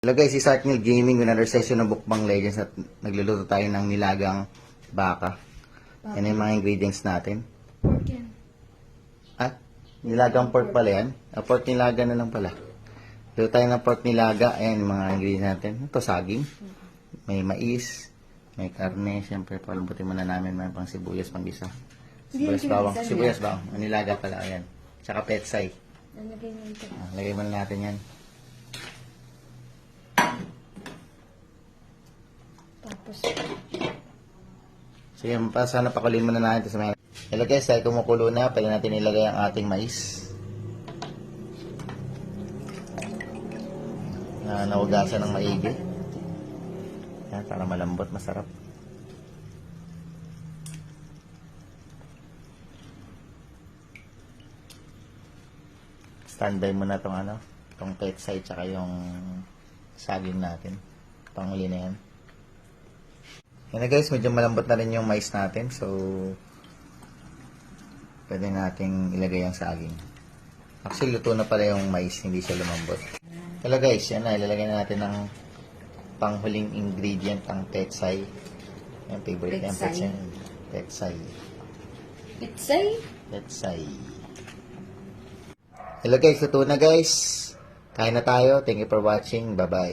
Hello guys, si Sarknil Gaming with another session ng Bukbang Legends at nagluluto tayo ng nilagang baka. Yan yung mga ingredients natin. Pork yan. At nilagang pork pala yan. Pork nilaga na lang pala. Luto tayo ng pork nilaga. Ayan yung mga ingredients natin. Ito saging. May mais. May karne. Siyempre, palambutin muna namin. May pang sibuyas, pang gisa. Sibuyas bawang. Sibuyas bawang. Ang nilaga pala. Ayan. Tsaka petsay. Lalagay mo ito. Lagay muna natin yan. Tapos, Sige, sana pakulin muna natin sa mga. Hello guys, dahil kumukulo na, pwede natin ilagay ang ating mais. Na nahugasan ng maigi. Yan, para malambot, masarap. Standby muna itong itong petsay tsaka yung saging natin. Panghuli na yan. Yan na guys, medyo malambot na rin yung mais natin. So, pwede nating ilagay ang saging. Actually, luto na pala yung mais, hindi siya lumambot. Hello guys, yan na. Ilalagay na natin ang panghuling ingredient, ang petsay. Yung favorite na yung petsay. Petsay. pitsay. Petsay. Hello guys, luto na guys. Kain na tayo. Thank you for watching. Bye-bye.